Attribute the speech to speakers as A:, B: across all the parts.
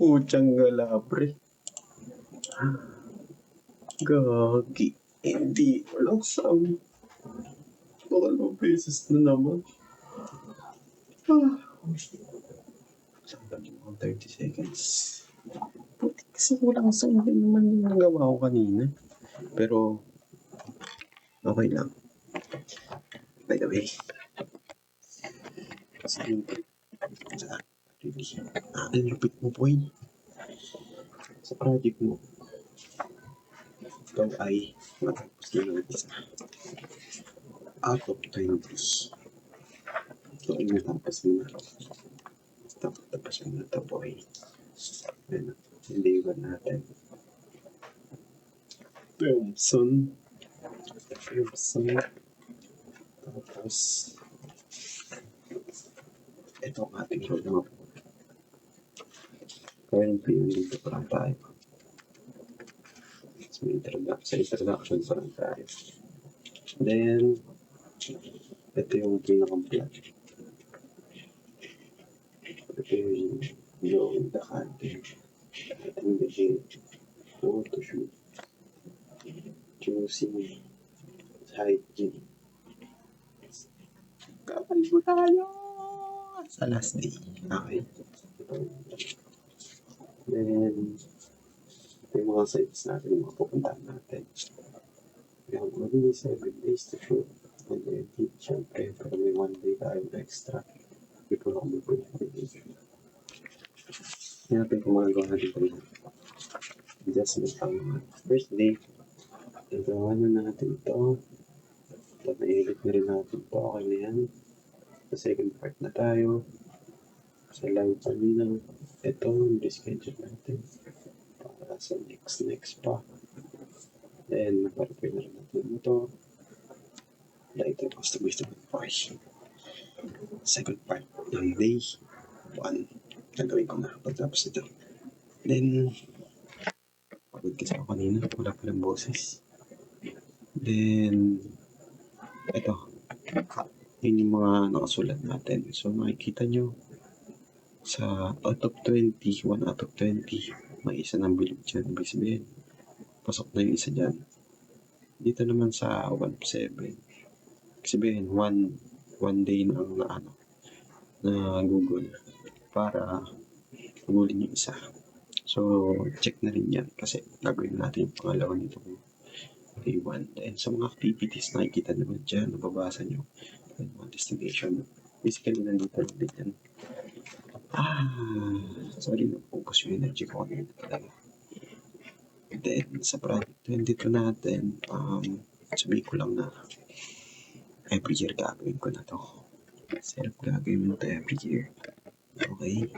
A: Puchang galabre. Gagi. Hindi. Walang sound. Dalawang beses na naman. Sandali mo 30 seconds. Puti kasi walang sound din naman yung nagawa ko kanina. Pero, okay lang. By the way, ang lupit mo, boy. Sa project mo, ikaw ay matapos na ng isa. Out of 20. So, matapos mo na. Tapos mo na ito, boy. Ayan, hindi ba natin? Thompson. Tapos, ito ang ating roadmap. Currently, dito pa lang tayo. Sa introduction pa lang tayo. Then, ito yung pinaka-plot. Ito yung the content. Ating begin. Photoshoot. Choosing. Hygiene. Kapal mo tayo! Sa last day. Okay. Then, ito yung mga sites natin, yung mga pupuntahan natin. We have only 7 days to shoot. And edit, syempre, pero may 1 day tayo extra. Before ako mag-edit. Yan natin kung magagawa natin ito. Adjustment ang first day. Nagawa na natin ito. Tapos na-edit na rin natin ito. Okay na yan. Sa second part na tayo. Sa live kanina. Ito, reschedule natin. Para sa next pa. Then, naparapay na rin natin ito. Lighter customize naman. Okay. Second part ng day 1. Gagawin ko na pagtapos ito. Then, pagod kasi ako kanina. Wala palang boses. Then, ito. Yun yung mga nakasulat natin. So, makikita nyo sa out of 20, 1 out of 20, may isa ng bilib dyan. Ibig sabihin, pasok na yung isa dyan. Dito naman sa 1 of 7, ibig sabihin, one day na na Google para gugulin yung isa. So, check na rin yan kasi gagawin natin yung pangalawa nito day 1. And sa mga activities, nakikita naman dyan, nababasa nyo yung destination. Basically, nandito lang din yan. Sorry, na-focus yung energy ko kanina talaga. Then, sa project 22 natin, sabihin ko lang na every year gagawin ko na to. Self gagawin mo to every year. Okay?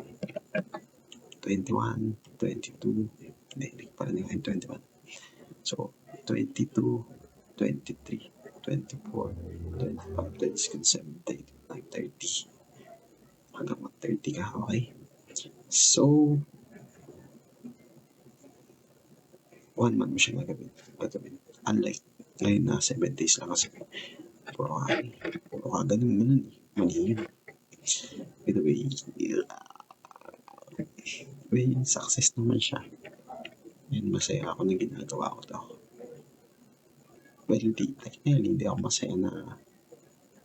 A: 21, 22, hindi pa rin yung 21. So, 22, 23, 24, 25, 26, 27, 28, 29, 30. Hanggang mag-30 ka, okay? So, 1 month mo siya gagawin. Unlike ngayon na 7 days lang kasi puro ka ganun mo nun eh. Mali yun. By the way, success naman siya. And masaya ako na ginagawa ko to. Well, hindi ako masaya na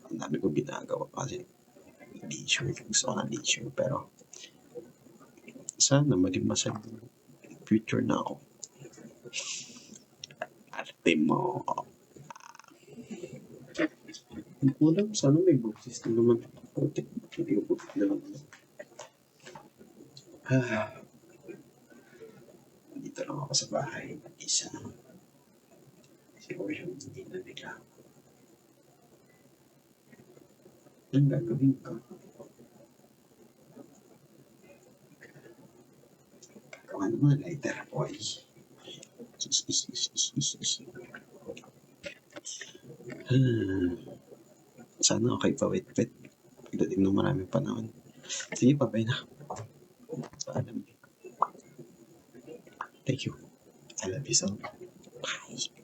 A: ang dami ko ginagawa kasi leisure. Gusto ko na leisure. Pero sana maging masaya future na ako. Arte mo. Hindi ko alam, sana may boses na naman. Hindi ko boses na naman. Dito lang ako sa bahay. Isa. Siguro yung hindi na nila. Ang gagawin ko? Gagawa naman lighter, boy. Sana okay pa wet-wet. Pagdating ng maraming panahon. Sige, babay na. Paalam. Thank you. I love you so. Bye.